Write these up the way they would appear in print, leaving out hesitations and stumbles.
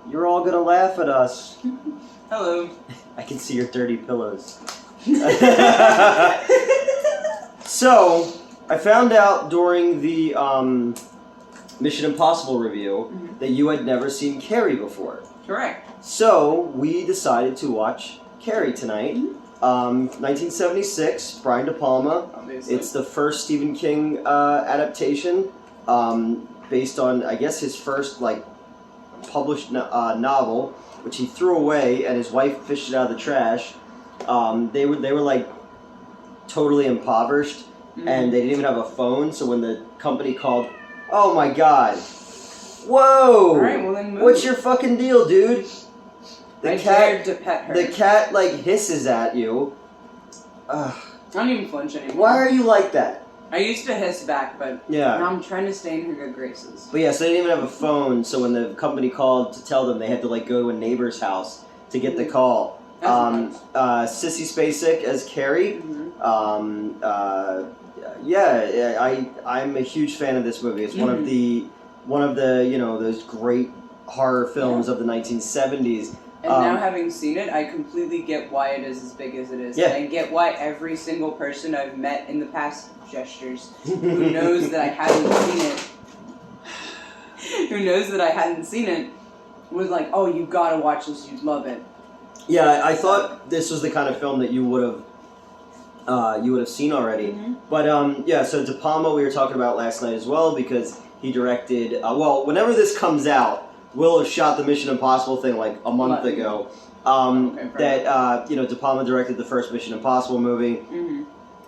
You're all gonna laugh at us. Hello. I can see your dirty pillows. So, I found out during the Mission Impossible review that you had never seen Carrie before. Correct. So, we decided to watch Carrie tonight. 1976, Brian De Palma. Obviously. It's the first Stephen King adaptation, based on, I guess, his first published novel, which he threw away, and his wife fished it out of the trash. They were like totally impoverished, and they didn't even have a phone. So when the company called, oh my god, whoa! All right, well then move. What's your fucking deal, dude? I dared to pet her. The cat hisses at you. I don't even flinch anymore. Why are you like that? I used to hiss back, but now I'm trying to stay in her good graces. But yeah, so they didn't even have a phone, so when the company called to tell them, they had to go to a neighbor's house to get the call. Sissy Spacek as Carrie. I'm a huge fan of this movie. It's one of the those great horror films of the 1970s. And now having seen it, I completely get why it is as big as it is. Yeah. And I get why every single person I've met in the past gestures who knows that I hadn't seen it, was like, oh, you gotta watch this, you'd love it. Yeah, I thought this was the kind of film that you would have seen already. But so De Palma we were talking about last night as well, because he directed, whenever this comes out, Will have shot the Mission Impossible thing a month ago. De Palma directed the first Mission Impossible movie.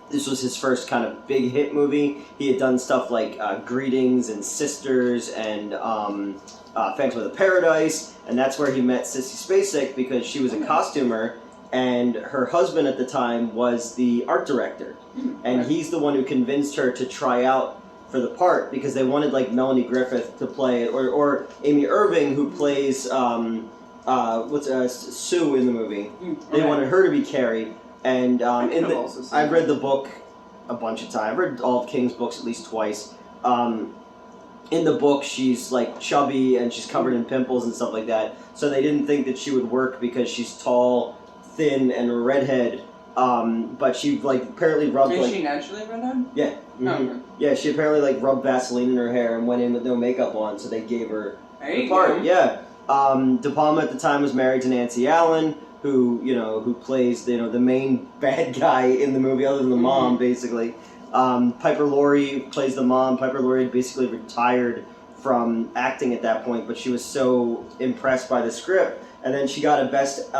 This was his first kind of big hit movie. He had done stuff like Greetings and Sisters and Phantom of the Paradise, and that's where he met Sissy Spacek, because she was a costumer, and her husband at the time was the art director. And he's the one who convinced her to try out for the part, because they wanted Melanie Griffith to play it, or Amy Irving, who plays Sue in the movie. They wanted her to be Carrie, and I've read the book a bunch of times. I've read all of King's books at least twice. In the book, she's chubby and she's covered in pimples and stuff like that. So they didn't think that she would work because she's tall, thin, and a redhead. But she apparently rubbed Is she naturally redhead? Yeah. Okay. Yeah, she apparently rubbed Vaseline in her hair and went in with no makeup on, so they gave her the part. Yeah. De Palma at the time was married to Nancy Allen, who plays the main bad guy in the movie, other than the mom, basically. Piper Laurie plays the mom. Piper Laurie had basically retired from acting at that point, but she was so impressed by the script, and then she got a Best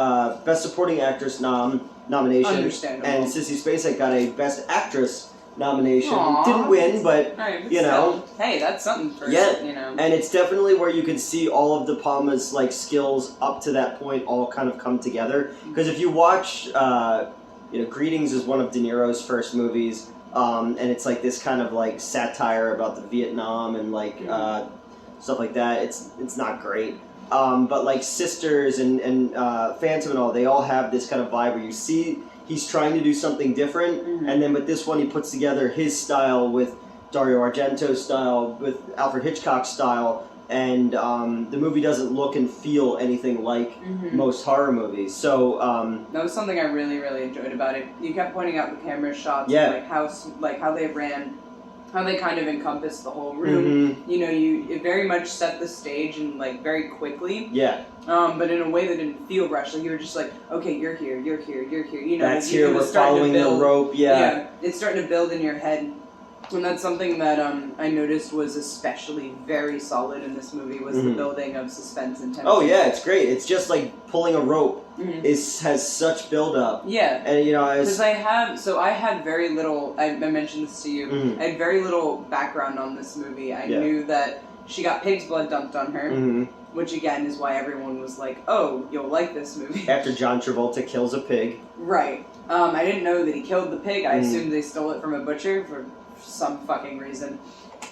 Supporting Actress nomination, and Sissy Spacek got a Best Actress nomination. Aww. Didn't win, but still, hey, that's something for and it's definitely where you can see all of De Palma's skills up to that point all kind of come together. Because if you watch, Greetings is one of De Niro's first movies, and it's this kind of satire about the Vietnam and stuff like that. It's not great. But Sisters and Phantom and all, they all have this kind of vibe where you see he's trying to do something different, and then with this one he puts together his style with Dario Argento's style, with Alfred Hitchcock's style, and the movie doesn't look and feel anything like most horror movies. So that was something I really, really enjoyed about it. You kept pointing out the camera shots, how they ran, how they kind of encompassed the whole room. You very much set the stage and very quickly. Yeah. But in a way that didn't feel rushed. You were just okay, you're here, you're here, you're here. That's here. We're following the rope. Yeah. It's starting to build in your head, and that's something that I noticed was especially very solid in this movie, was the building of suspense and tension. Oh yeah, it's great. It's just pulling a rope has such build up. Yeah. And because I had very little. I mentioned this to you. I had very little background on this movie. I knew that she got pig's blood dumped on her, which again is why everyone was "Oh, you'll like this movie." After John Travolta kills a pig. Right. I didn't know that he killed the pig. I assumed they stole it from a butcher for some fucking reason.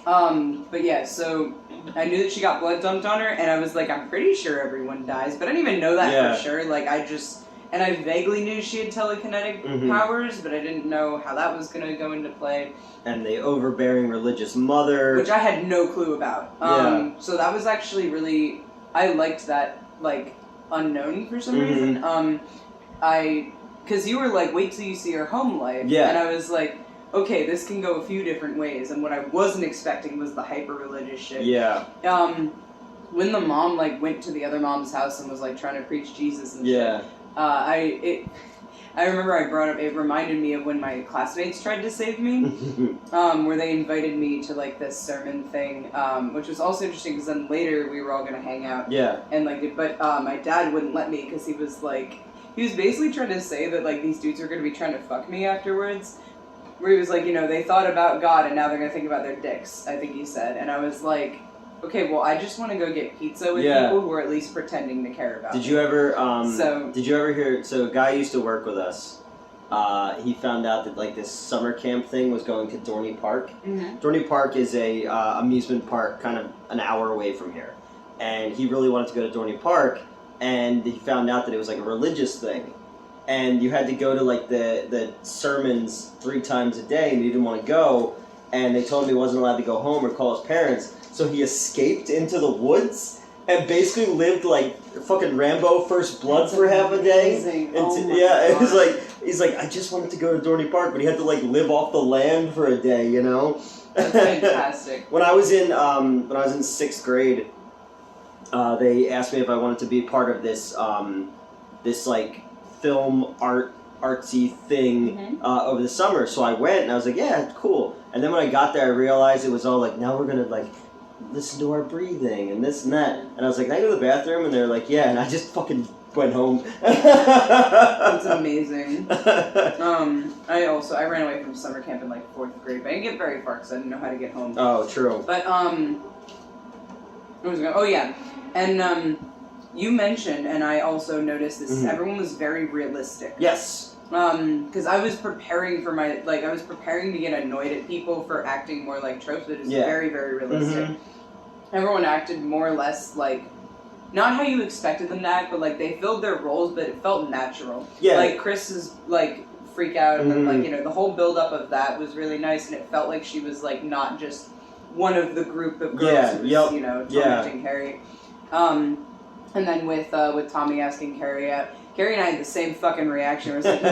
But yeah, so I knew that she got blood dumped on her, and I was I'm pretty sure everyone dies, but I didn't even know that for sure. And I vaguely knew she had telekinetic powers, but I didn't know how that was going to go into play. And the overbearing religious mother. Which I had no clue about. So that was actually really, I liked that like unknown for some reason. Because you were like, wait till you see her home life. Yeah. And I was like, okay, this can go a few different ways. And what I wasn't expecting was the hyper-religious shit. Yeah. When the mom, like, went to the other mom's house and was, like, trying to preach Jesus and Yeah. shit, I remember I brought up, it reminded me of when my classmates tried to save me, where they invited me to, like, this sermon thing, which was also interesting because then later we were all going to hang out. Yeah. And, like, but my dad wouldn't let me because he was, like, he was basically trying to say that, like, these dudes are going to be trying to fuck me afterwards. Where he was like, you know, they thought about God and now they're going to think about their dicks, I think he said. And I was like, okay, well, I just want to go get pizza with people who are at least pretending to care about Did me. you ever, did you ever hear, so a guy used to work with us, he found out that, like, this summer camp thing was going to Dorney Park. Mm-hmm. Dorney Park is a amusement park kind of an hour away from here. And he really wanted to go to Dorney Park, and he found out that it was, like, a religious thing. And you had to go to, like, the sermons 3 times a day, and he didn't want to go, and they told him he wasn't allowed to go home or call his parents. So he escaped into the woods and basically lived like fucking Rambo First Blood for half a day. It was like he's like, I just wanted to go to Dorney Park, but he had to like live off the land for a day, you know. That's fantastic. When I was in 6th grade, they asked me if I wanted to be part of this this like film artsy thing over the summer. So I went and I was like, yeah, cool. And then when I got there, I realized it was all like, now we're gonna like listen to our breathing and this and that. And I was like, can I go to the bathroom? And they're like, yeah. And I just fucking went home. That's amazing. I ran away from summer camp in like 4th grade, but I didn't get very far because I didn't know how to get home. Oh, true. But what was I going? Oh yeah, and you mentioned, and I also noticed this. Everyone was very realistic. Yes. Because I was preparing for I was preparing to get annoyed at people for acting more like tropes, but it was very, very realistic. Everyone acted more or less like, not how you expected them to act, but like they filled their roles, but it felt natural. Yeah. Like Chris's like freak out, and then like, you know, the whole build up of that was really nice, and it felt like she was like not just one of the group of girls who was, you know, tormenting Carrie. And then with Tommy asking Carrie out, Carrie and I had the same fucking reaction. It was like,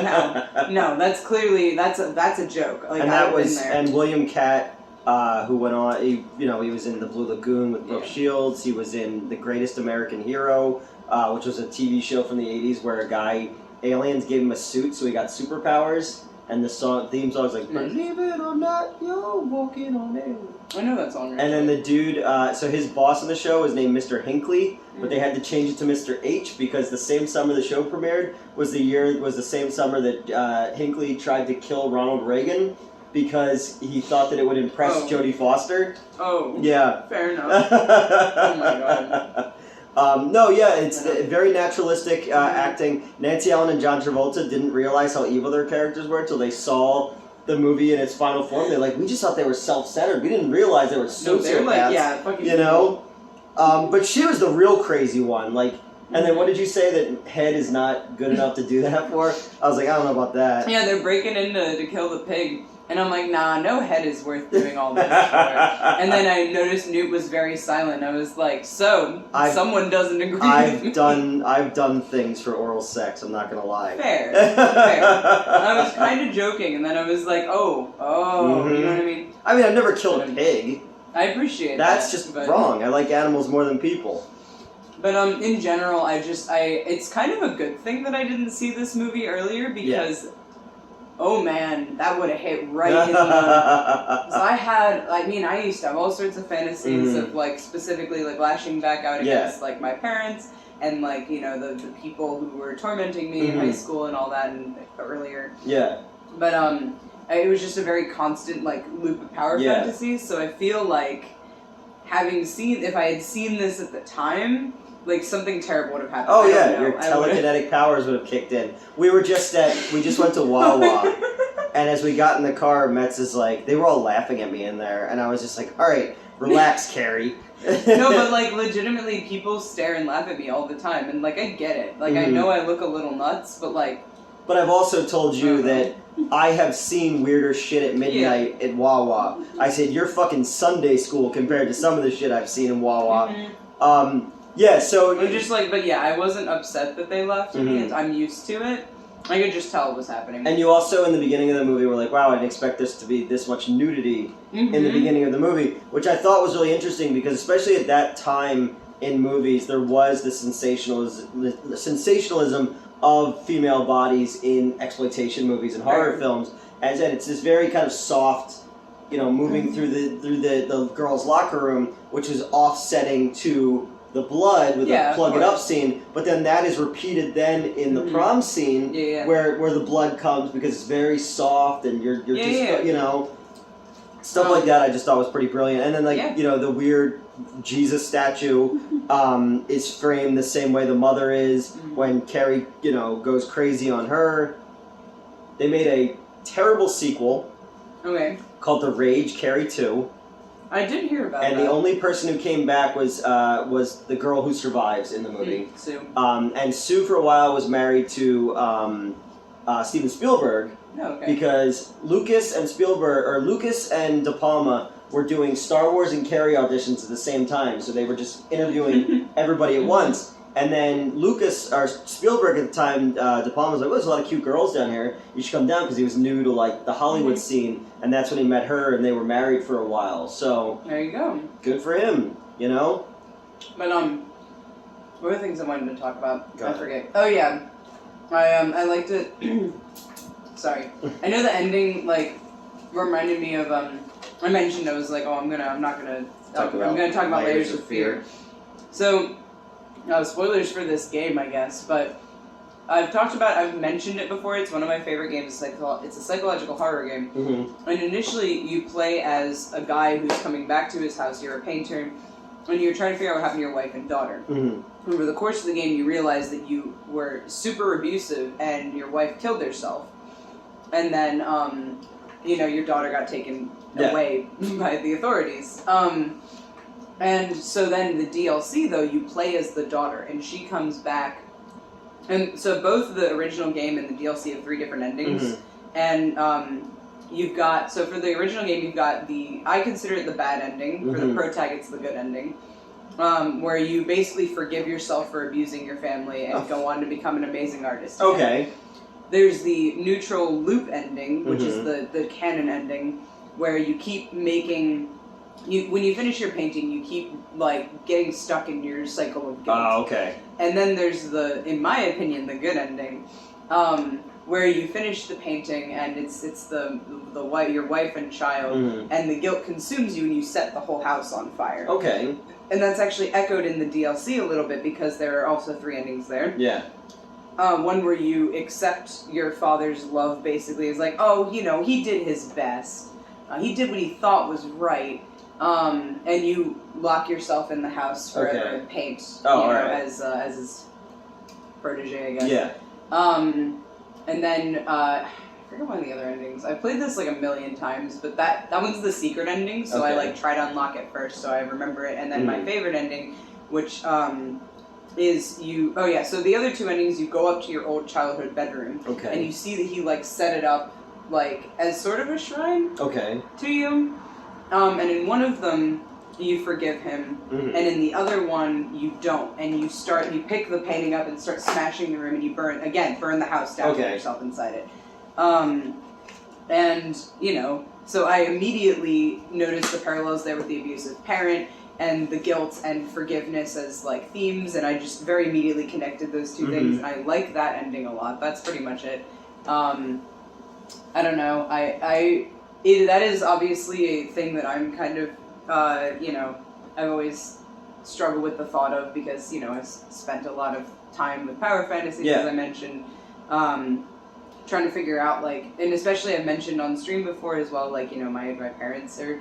no, that's clearly that's a joke. Like, and that was, and William Catt, who went on, he was in The Blue Lagoon with Brooke Shields. He was in The Greatest American Hero, which was a TV show from the 80s where a guy, aliens gave him a suit so he got superpowers. And the theme song is like, believe it or not, you're walking on air. I know that song. Right? And then the dude, so his boss on the show was named Mr. Hinckley, but they had to change it to Mr. H because the same summer the show premiered was the same summer that Hinckley tried to kill Ronald Reagan because he thought that it would impress Jodie Foster. Oh. Yeah. Fair enough. Oh my god. It's very naturalistic acting. Nancy Allen and John Travolta didn't realize how evil their characters were until they saw the movie in its final form. They're like, we just thought they were self-centered. We didn't realize they were sociopaths. They're like, fucking you know? But she was the real crazy one. Like, and then what did you say that Head is not good enough to do that for? I was like, I don't know about that. Yeah, they're breaking in to kill the pig. And I'm like, nah, no Head is worth doing all this for. And then I noticed Newt was very silent. I was like, someone doesn't agree with me. I've done things for oral sex, I'm not gonna lie. Fair. I was kind of joking, and then I was like, you know what I mean? I mean, I've never killed a pig. I appreciate That's just wrong. I like animals more than people. But in general, it's kind of a good thing that I didn't see this movie earlier because... Oh man, that would have hit right in the... So I used to have all sorts of fantasies of like specifically like lashing back out against like my parents and like, you know, the people who were tormenting me in high school and all that and earlier. Yeah. But it was just a very constant like loop of power fantasies. So I feel like if I had seen this at the time, like something terrible would have happened. Oh yeah, your telekinetic powers would have kicked in. We just went to Wawa, and as we got in the car, Metz is like, they were all laughing at me in there, and I was just like, all right, relax, Carrie. No, but like legitimately, people stare and laugh at me all the time, and like I get it. Like I know I look a little nuts, but like. But I've also told you that I have seen weirder shit at midnight at Wawa. I said, you're fucking Sunday school compared to some of the shit I've seen in Wawa. Yeah, so... I'm just like, but yeah, I wasn't upset that they left in the end. I'm used to it. I could just tell it was happening. And you also, in the beginning of the movie, were like, wow, I didn't expect this to be this much nudity in the beginning of the movie, which I thought was really interesting because especially at that time in movies, there was the sensationalism of female bodies in exploitation movies and horror films. As in, it's this very kind of soft, moving through the girls' locker room, which is offsetting to the blood with the plug it up scene, but then that is repeated then in the prom scene where the blood comes because it's very soft and you're just stuff like that. I just thought was pretty brilliant. And then the weird Jesus statue is framed the same way the mother is when Carrie goes crazy on her. They made a terrible sequel called The Rage Carrie 2. I did hear about that. And the only person who came back was the girl who survives in the movie. Sue. And Sue for a while was married to Steven Spielberg because Lucas and De Palma were doing Star Wars and Carrie auditions at the same time, so they were just interviewing everybody at once. And then Spielberg at the time, De Palma was like, well, there's a lot of cute girls down here. You should come down because he was new to the Hollywood scene, and that's when he met her, and they were married for a while. So there you go. Good for him, But what are things I wanted to talk about? I forget. Oh yeah, I liked it. Sorry, I know the ending reminded me of I mentioned I was like, I'm gonna talk about Layers of Fear. So. Spoilers for this game, I guess, but I've mentioned it before. It's one of my favorite games. It's a psychological horror game. And initially, you play as a guy who's coming back to his house. You're a painter, and you're trying to figure out what happened to your wife and daughter. Over the course of the game, you realize that you were super abusive, and your wife killed herself. And then, your daughter got taken away by the authorities. And so then the DLC, though, you play as the daughter, and she comes back. And so both the original game and the DLC have 3 different endings. And you've got, so for the original game, you've got I consider it the bad ending. For the pro tag, it's the good ending. Where you basically forgive yourself for abusing your family and go on to become an amazing artist. Okay. There's the neutral loop ending, which is the canon ending, where you keep making... when you finish your painting, you keep getting stuck in your cycle of guilt. Oh, okay. And then there's in my opinion, the good ending, where you finish the painting and it's your wife and child, and the guilt consumes you and you set the whole house on fire. Okay. And that's actually echoed in the DLC a little bit because there are also 3 endings there. Yeah. One where you accept your father's love, basically, is like, he did his best. He did what he thought was right. And you lock yourself in the house forever and paint, as his protege, I guess. Yeah. And then, I forget one of the other endings. I played this 1 million times, but that one's the secret ending, so I try to unlock it first so I remember it. And then my favorite ending, which, is so the other 2 endings, you go up to your old childhood bedroom. Okay. And you see that he, set it up, as sort of a shrine. Okay. To you. And in one of them, you forgive him, and in the other one, you don't. And you pick the painting up and start smashing the room, and you burn the house down to yourself inside it. So I immediately noticed the parallels there with the abusive parent, and the guilt and forgiveness as themes, and I just very immediately connected those 2 things, and I like that ending a lot. That's pretty much it. I don't know. That is obviously a thing that I'm kind of, I've always struggled with the thought of because, I've spent a lot of time with power fantasies, as I mentioned, trying to figure out, and especially I've mentioned on stream before as well, my parents are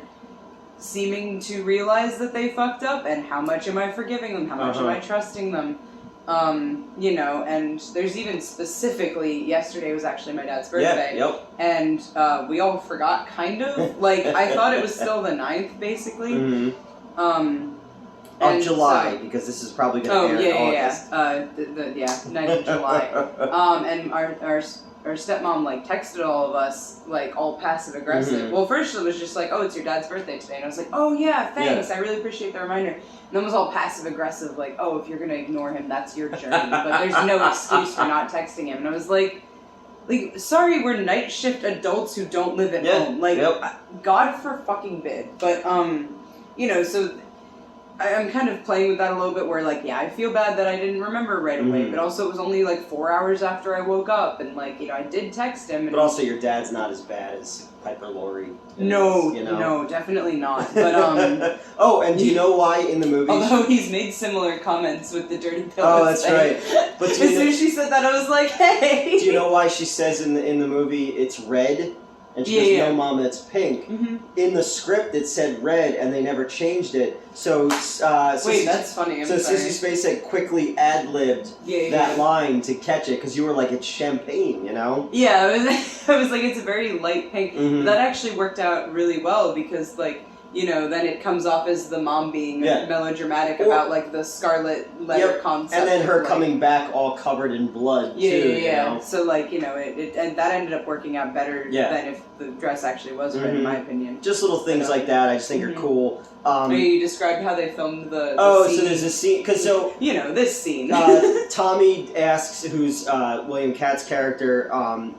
seeming to realize that they fucked up, and how much am I forgiving them? How much am I trusting them? And there's even specifically, yesterday was actually my dad's birthday, and we all forgot, kind of, I thought it was still the 9th, basically, And July, so- because this is probably going to air in August. 9th of July. And our stepmom like texted all of us like all passive aggressive. Mhm. Well, first it was just like, "Oh, it's your dad's birthday today," and I was like, "Oh yeah, thanks. I really appreciate the reminder." And then it was all passive aggressive, like, "Oh, if you're gonna ignore him, that's your journey, but there's no excuse for not texting him." And I was like, sorry, we're night shift adults who don't live at home. Like, God for fucking bid. But so. I'm kind of playing with that a little bit where, like, yeah, I feel bad that I didn't remember right away, but also it was only, like, 4 hours after I woke up, and, like, I did text him. And but also your dad's not as bad as Piper Laurie. No, definitely not. But, oh, and do you know why in the movie... Although he's made similar comments with the dirty pillow. Oh, that's right. But as soon as she said that, I was like, hey! Do you know why she says in the movie it's red? And she goes, no, Mom, it's pink. Mm-hmm. In the script, it said red, and they never changed it. So, wait, that's funny. I'm sorry. Sissy Spacek quickly ad-libbed that line to catch it, because you were like, it's champagne, you know? Yeah, I was like, it's a very light pink. Mm-hmm. That actually worked out really well, because, like, then it comes off as the mom being melodramatic about, like, the scarlet letter concept. And then her like, coming back all covered in blood, too. You know? So, like, and that ended up working out better than if the dress actually was red, in my opinion. Just little things like that I just think are cool. You described how they filmed the scene. So there's a scene, because this scene. Tommy asks, who's William Katt's character,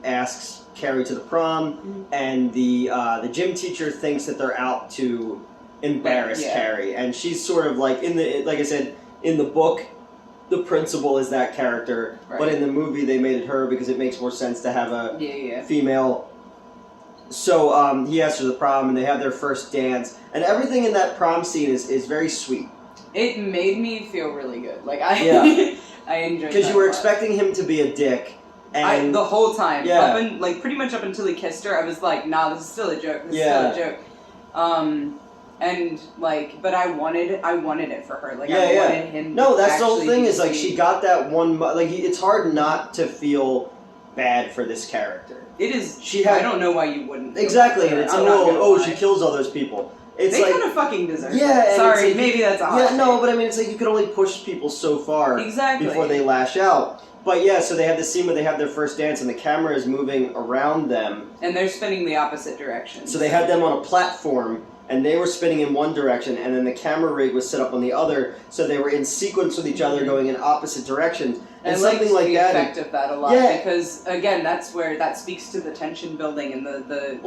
asks Carrie to the prom, and the gym teacher thinks that they're out to embarrass Carrie, and she's sort of like like I said, in the book, the principal is that character, but in the movie they made it her because it makes more sense to have a female. So he asks her to the prom, and they have their first dance, and everything in that prom scene is very sweet. It made me feel really good. Like I enjoyed it. Because you were expecting him to be a dick. And the whole time, pretty much up until he kissed her, I was like, nah, this is still a joke. This is still a joke. And like, but I wanted it for her. Like, I wanted him. No, that's the whole thing. Is like she got that one. Like, it's hard not to feel bad for this character. It is. I don't know why you wouldn't. Exactly, and it's she kills all those people. They kind of fucking deserve it. Yeah, sorry, maybe that's a hot take. No, but I mean, it's like you can only push people so far before they lash out. But so they have this scene where they have their first dance, and the camera is moving around them. And they're spinning the opposite direction. So they had them on a platform, and they were spinning in one direction, and then the camera rig was set up on the other, so they were in sequence with each other going in opposite directions. And something like that. I liked the effect of that a lot, because, again, that's where that speaks to the tension building and the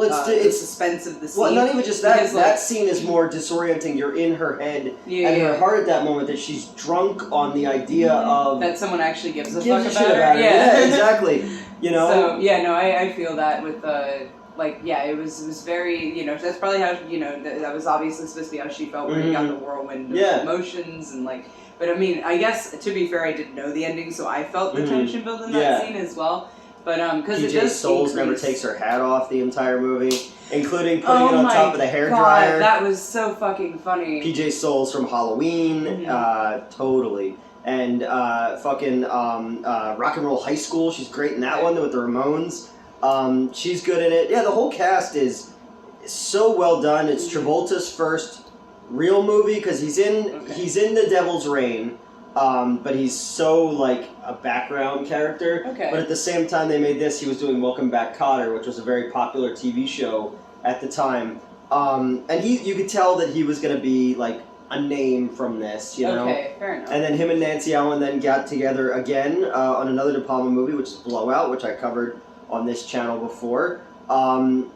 suspense of the scene. Well, not even just that. Because, that scene is more disorienting. You're in her head and her heart at that moment that she's drunk on the idea of... That someone actually gives a fuck about her. Yeah, exactly. So, I feel that with... it was very, that's probably how, that was obviously supposed to be how she felt when you got the whirlwind of emotions and, like, but I mean, I guess, to be fair, I didn't know the ending, so I felt the tension build in that scene as well, but, because it does Souls never takes her hat off the entire movie, including putting it on top of the hairdryer. That was so fucking funny. PJ Souls from Halloween, totally. And, Rock and Roll High School, she's great in that one with the Ramones. She's good in it. Yeah, the whole cast is so well done. It's Travolta's first real movie because he's in The Devil's Reign, but he's so like a background character. But at the same time they made this, he was doing Welcome Back, Kotter, which was a very popular TV show at the time. And you could tell that he was going to be like a name from this, you know. Okay, fair enough. And then him and Nancy Allen then got together again on another De Palma movie, which is Blowout, which I covered on this channel before.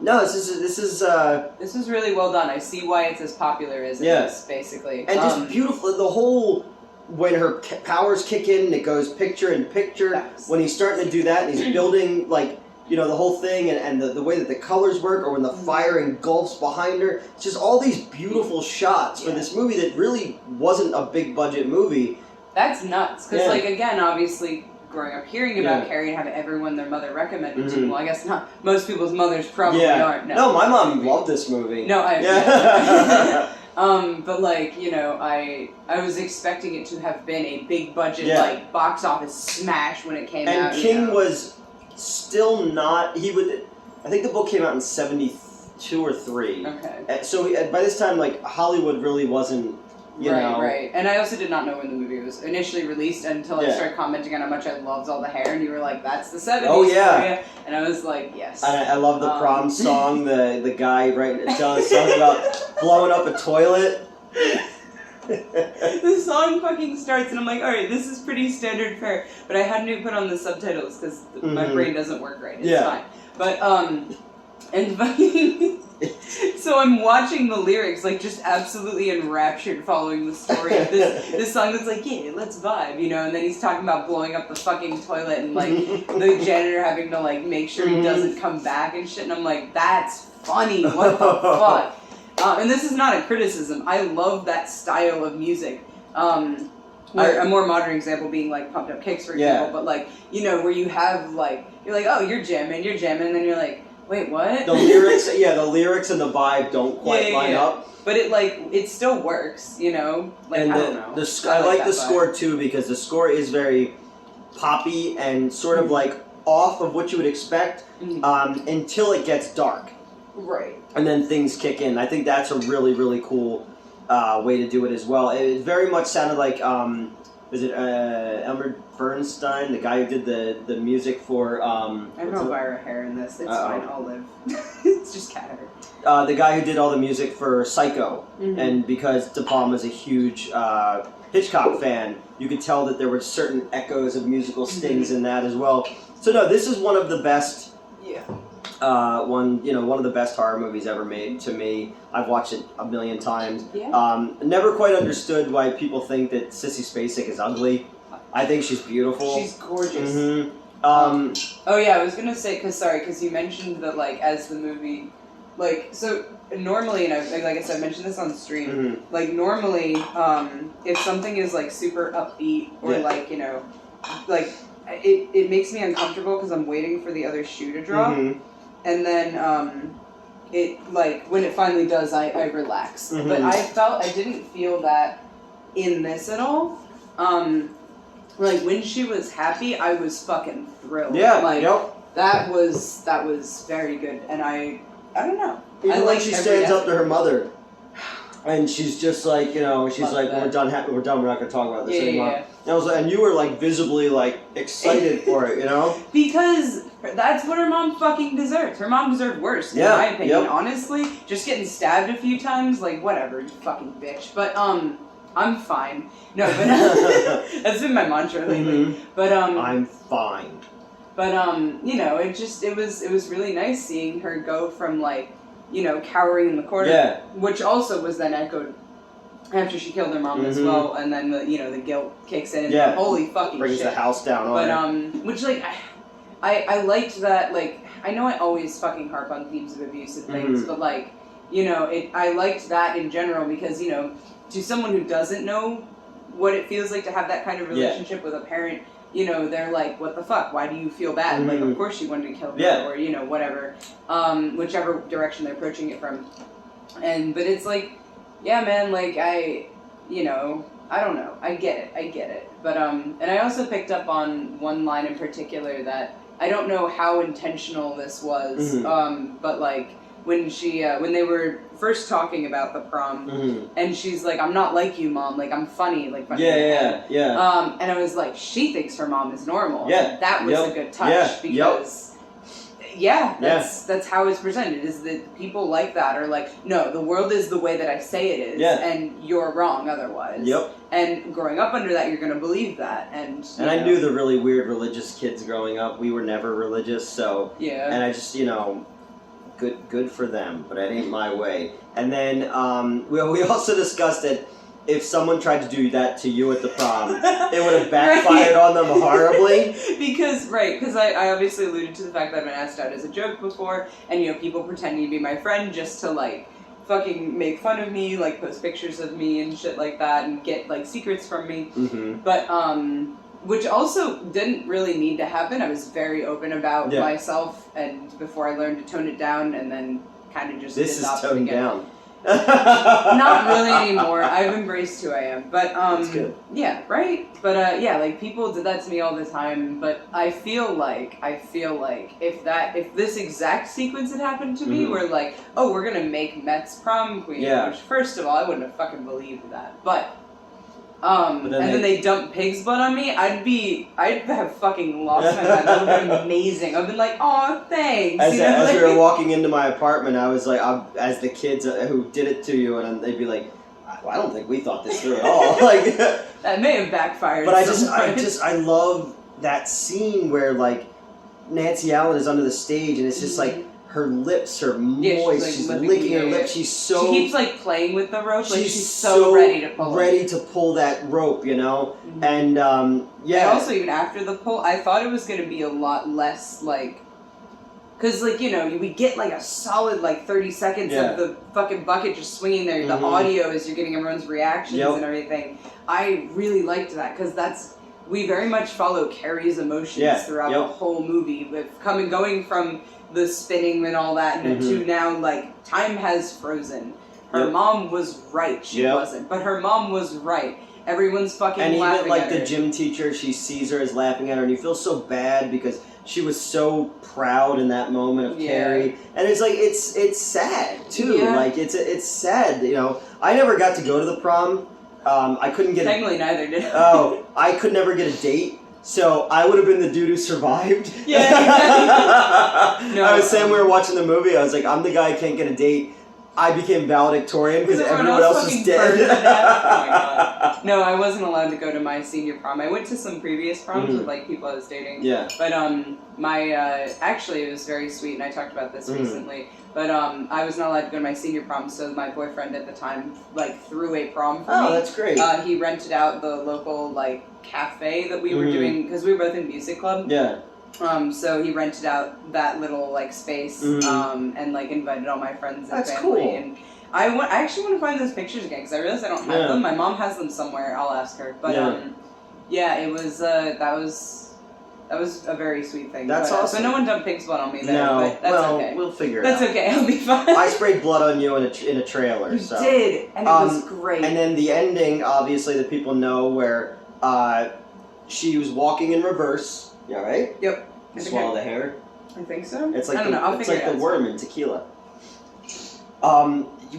This is really well done. I see why it's as popular as it is, basically. And just beautiful, the whole, when her powers kick in and it goes picture in picture, when he's starting to do that and he's building, like, the whole thing and the way that the colors work, or when the fire engulfs behind her, it's just all these beautiful shots for this movie that really wasn't a big budget movie. That's nuts, because, like, again, obviously, growing up hearing about Carrie and having everyone their mother recommended to. Well, I guess not. Most people's mothers probably aren't. No, my mom loved this movie. No, but like, I was expecting it to have been a big budget, like box office smash when it came out. And King was still not. I think the book came out in 72 or 3. Okay. So by this time, like, Hollywood really wasn't you know. Right. And I also did not know when the movie was initially released until I started commenting on how much I loved all the hair, and you were like, "That's the '70s." Oh yeah. For you. And I was like, "Yes." And I love the prom song. The guy telling a song about blowing up a toilet. The song fucking starts, and I'm like, all right, this is pretty standard fare. But I hadn't even put on the subtitles because my brain doesn't work right. It's fine. But and fucking. So I'm watching the lyrics, like just absolutely enraptured, following the story of this song that's like, yeah, let's vibe, you know. And then he's talking about blowing up the fucking toilet and like the janitor having to like make sure he doesn't come back and shit. And I'm like, that's funny. What the fuck? And this is not a criticism. I love that style of music. A more modern example being like Pumped Up Kicks, for example. But like, you know, where you have like, you're like, oh, you're jamming, and then you're like, wait, what? The lyrics and the vibe don't quite line up. But it still works, you know. Like and I don't know. I like the score too, because the score is very poppy and sort of like off of what you would expect until it gets dark. Right. And then things kick in. I think that's a really, really cool way to do it as well. It very much sounded like, was it Elmer Bernstein, the guy who did the music for... I have no viral hair in this. It's fine, I'll live. It's just cat hair. The guy who did all the music for Psycho. And because De Palma's a huge Hitchcock fan, you could tell that there were certain echoes of musical stings in that as well. So no, this is one of the best... one of the best horror movies ever made to me. I've watched it a million times. Never quite understood why people think that Sissy Spacek is ugly. I think she's beautiful. She's gorgeous. Oh yeah, I was gonna say, because you mentioned that like as the movie, like, so normally, and like I said, I mentioned this on stream. Like normally, if something is like super upbeat or like, you know, like it makes me uncomfortable because I'm waiting for the other shoe to drop. And then, it, like, when it finally does, I relax. But I didn't feel that in this at all. Like, when she was happy, I was fucking thrilled. Yeah, like, that was very good. And I don't know. Even when she stands up to her mother, and she's just like, you know, she's like, we're done, we're not going to talk about this anymore. Yeah. And I was like, and you were like visibly like excited for it, you know? Because that's what her mom fucking deserves. Her mom deserved worse, in my opinion. Honestly, just getting stabbed a few times, like whatever, you fucking bitch. But I'm fine. No, but that's been my mantra lately. But I'm fine. But you know, it was really nice seeing her go from like, you know, cowering in the corner, which also was then echoed after she killed her mom as well, and then the guilt kicks in. And holy fucking brings shit. The house down on her. But which like I liked that. Like, I know I always fucking harp on themes of abuse and things, but like, you know, I liked that in general because, you know, to someone who doesn't know what it feels like to have that kind of relationship with a parent, you know, they're like, what the fuck? Why do you feel bad? Like, of course you wanted to kill her, or, you know, whatever. Whichever direction they're approaching it from. But it's like, yeah, man, like, I don't know. I get it. But, and I also picked up on one line in particular that I don't know how intentional this was, but, like, when they were first talking about the prom, and she's like, I'm not like you, Mom, like, I'm funny, like, funny. And I was like, she thinks her mom is normal. That was a good touch, because, that's how it's presented, is that people like that are like, no, the world is the way that I say it is, and you're wrong otherwise. And growing up under that, you're going to believe that. And I knew the really weird religious kids growing up. We were never religious, so... And I just, you know... Good for them, but it ain't my way. And then we also discussed that if someone tried to do that to you at the prom, it would have backfired on them horribly. Because I obviously alluded to the fact that I've been asked out as a joke before, and, you know, people pretending to be my friend just to, like, fucking make fun of me, like, post pictures of me and shit like that, and get, like, secrets from me. But, which also didn't really need to happen. I was very open about myself, and before I learned to tone it down, and then kind of just this is toned down. Not really anymore. I've embraced who I am. But That's good. yeah, right? But yeah, like people did that to me all the time, but I feel like if this exact sequence had happened to me where like, oh, we're going to make Met's prom queen, which first of all, I wouldn't have fucking believed that. But then they dump pig's blood on me, I'd have fucking lost my mind. That would have been amazing. I've been like, oh, thanks. As we were walking into my apartment, I was like, as the kids who did it to you, and they'd be like, well, I don't think we thought this through at all. Like that may have backfired. But I love that scene where like Nancy Allen is under the stage, and it's just like her lips are moist. She's licking her lips. She keeps like playing with the rope. Like she's so ready to pull. Ready to pull that rope, you know. And yeah. And also, even after the pull, I thought it was going to be a lot less like. Because, like, you know, we get, like, a solid, like, 30 seconds of the fucking bucket just swinging there. The audio as you're getting everyone's reactions and everything. I really liked that, because we very much follow Carrie's emotions throughout the whole movie. With going from the spinning and all that to now, like, time has frozen. Her mom was right. She wasn't. But her mom was right. Everyone's fucking laughing at her. And even, like, the gym teacher, she sees her as laughing at her, and you feel so bad because she was so proud in that moment of Carrie, and it's like it's sad too. Like it's sad, you know. I never got to go to the prom. I couldn't get. Technically, neither did I. Oh, I could never get a date, so I would have been the dude who survived. Yeah. Exactly. No, I was saying we were watching the movie. I was like, I'm the guy who can't get a date. I became valedictorian because everyone else was dead. Oh my god. No, I wasn't allowed to go to my senior prom. I went to some previous proms with like people I was dating. Yeah. But my actually it was very sweet, and I talked about this recently. But I was not allowed to go to my senior prom, so my boyfriend at the time like threw a prom for me. Oh, that's great. He rented out the local like cafe that we were doing because we were both in music club. Yeah. So he rented out that little like space, and like invited all my friends and That's family. Cool. And I actually want to find those pictures again because I realized I don't have them. My mom has them somewhere. I'll ask her. But it was that was a very sweet thing. That's awesome. So no one dumped pig's blood on me there. No, but that's okay. We'll figure it out. That's okay. I'll be fine. I sprayed blood on you in a trailer. You so. did, and it was great. And then the ending, obviously, that people know where she was walking in reverse. Yeah, right. Yep. Swallow the hair. I think so. It's like I don't know. It's like the worm in tequila.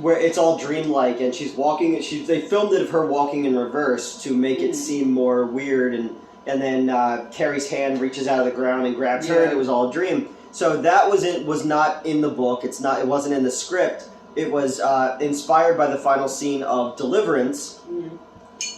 Where it's all dreamlike, and she's walking. They filmed it of her walking in reverse to make it seem more weird, and then Carrie's hand reaches out of the ground and grabs her, and it was all a dream. So that was not in the book. It wasn't in the script. It was inspired by the final scene of Deliverance.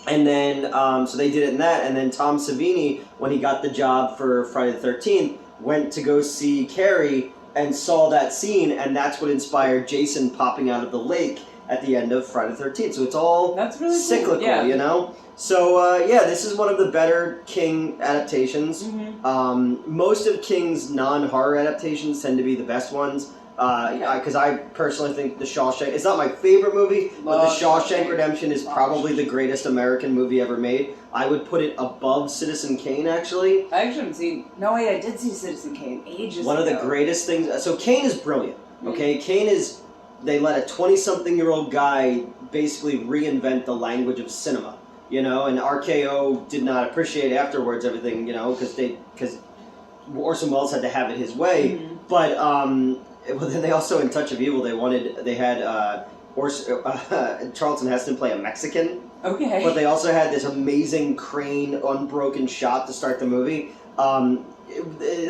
And then, so they did it in that, and then Tom Savini, when he got the job for Friday the 13th, went to go see Carrie and saw that scene, and that's what inspired Jason popping out of the lake at the end of Friday the 13th. So it's all cyclical, you know? So, this is one of the better King adaptations. Most of King's non-horror adaptations tend to be the best ones. Because I personally think The Shawshank, it's not my favorite movie, but The Shawshank Redemption is probably the greatest American movie ever made. I would put it above Citizen Kane, actually. I actually haven't seen, no wait, I did see Citizen Kane ages ago. One of the greatest things, so Kane is brilliant, okay? Kane is, they let a 20-something-year-old guy basically reinvent the language of cinema, you know, and RKO did not appreciate afterwards everything, you know, because Orson Welles had to have it his way, but, well, then they also, in Touch of Evil, they had Charlton Heston play a Mexican. Okay. But they also had this amazing crane, unbroken shot to start the movie. I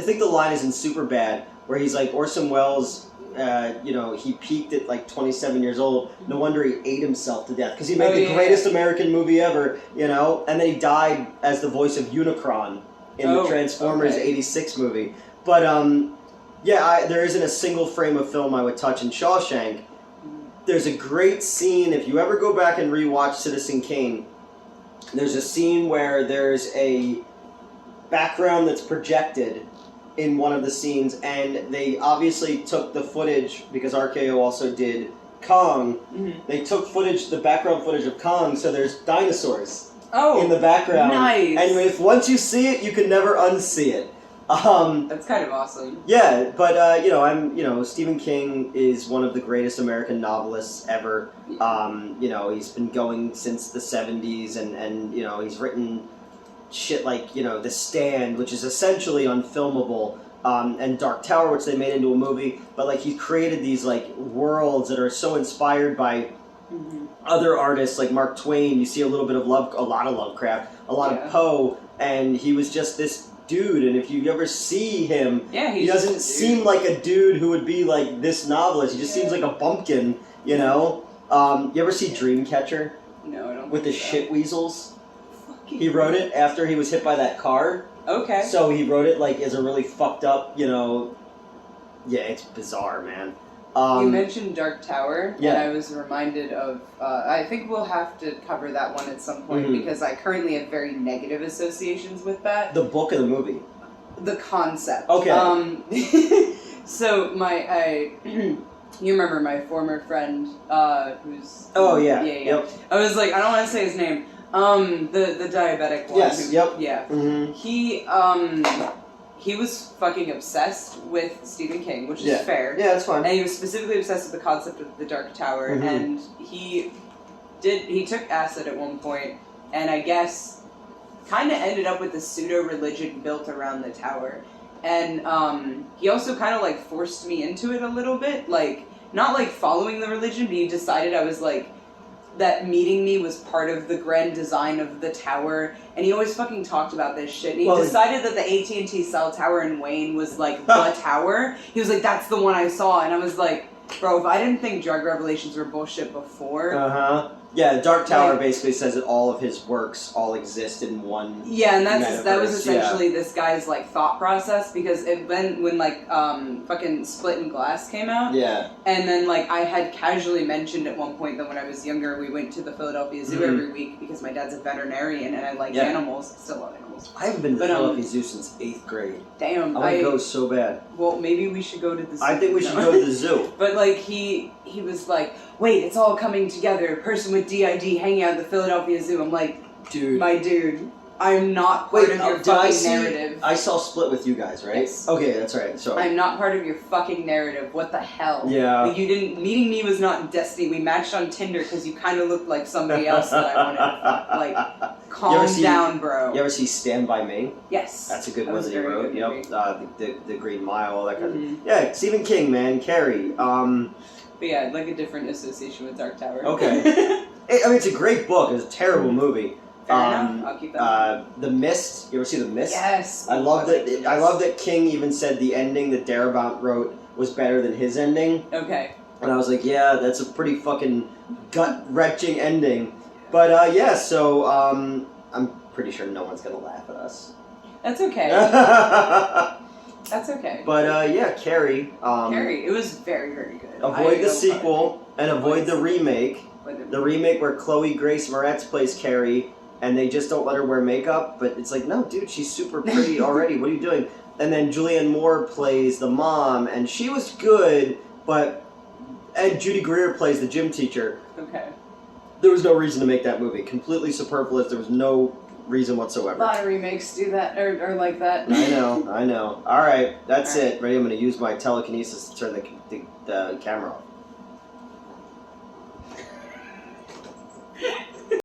think the line is in Superbad, where he's like, Orson Welles, he peaked at like 27 years old. No wonder he ate himself to death, because he made the greatest American movie ever, you know? And then he died as the voice of Unicron in the Transformers 86 movie. But, there isn't a single frame of film I would touch in Shawshank. There's a great scene, if you ever go back and rewatch Citizen Kane, there's a scene where there's a background that's projected in one of the scenes, and they obviously took the footage, because RKO also did Kong, they took the background footage of Kong, so there's dinosaurs in the background. Nice. And once you see it, you can never unsee it. That's kind of awesome. Yeah, but Stephen King is one of the greatest American novelists ever. He's been going since the 70s, and he's written shit like The Stand, which is essentially unfilmable, and Dark Tower, which they made into a movie. But like he created these like worlds that are so inspired by other artists like Mark Twain. You see a lot of Lovecraft, a lot of Poe, and he was just this dude. And if you ever see him, he doesn't seem like a dude who would be like this novelist. He just seems like a bumpkin, You ever see Dreamcatcher? No, I don't. With the shit weasels. He wrote it after he was hit by that car. Okay. So he wrote it like as a really fucked up, Yeah, it's bizarre, man. You mentioned Dark Tower, yeah. and I was reminded of. I think we'll have to cover that one at some point because I currently have very negative associations with that. The book or the movie? The concept. Okay. So you remember my former friend who's. Oh yeah. Yeah. Yep. I was like, I don't want to say his name. The diabetic one. Yes. Yep. Yeah. Mm-hmm. He was fucking obsessed with Stephen King, which is fair. Yeah, that's fine. And he was specifically obsessed with the concept of the Dark Tower, and he took acid at one point, and I guess kind of ended up with a pseudo-religion built around the tower. And he also kind of like forced me into it a little bit, like not like following the religion, but he decided I was like, that meeting me was part of the grand design of the tower, and he always fucking talked about this shit. And he decided that the AT&T cell tower in Wayne was like the tower. He was like, that's the one I saw, and I was like, bro, if I didn't think drug revelations were bullshit before. Yeah, Dark Tower basically says that all of his works all exist in one. Yeah, and that was essentially this guy's like thought process, because when like fucking Split and Glass came out. Yeah. And then like I had casually mentioned at one point that when I was younger we went to the Philadelphia Zoo every week because my dad's a veterinarian and I like animals. Still love animals. I haven't been to the Philadelphia Zoo since 8th grade. Damn. I want to go so bad. Well, maybe we should go to the zoo. I think we should go to the zoo. But like he was like, wait, it's all coming together. Person with DID hanging out at the Philadelphia Zoo. I'm like, dude, my dude, I'm not part of your fucking narrative. I saw Split with you guys, right? Yes. Okay, that's right. So I'm not part of your fucking narrative. What the hell? Yeah. Like meeting me was not destiny. We matched on Tinder because you kind of looked like somebody else that I wanted to fuck. Like, calm down, bro. You ever see Stand By Me? Yes. That's a good one that he wrote. Yep. The Green Mile, all that kind of. Yeah, Stephen King, man. Carrie. But yeah, like a different association with Dark Tower. Okay. It's a great book. It's a terrible movie. Fair enough. I'll keep that. The Mist. You ever see The Mist? Yes. I love that. I love that King even said the ending that Darabont wrote was better than his ending. Okay. And I was like, yeah, that's a pretty fucking gut-wrenching ending. But so I'm pretty sure no one's gonna laugh at us. That's okay. That's okay. But Carrie. Carrie, it was very, very good. Avoid the sequel and avoid the remake. The remake where Chloe Grace Moretz plays Carrie, and they just don't let her wear makeup. But it's like, no, dude, she's super pretty already. What are you doing? And then Julianne Moore plays the mom, and she was good, and Judy Greer plays the gym teacher. Okay. There was no reason to make that movie. Completely superfluous. There was no reason whatsoever. A lot of remakes do that, or like that. I know. All right, that's it. Ready? I'm going to use my telekinesis to turn the camera off.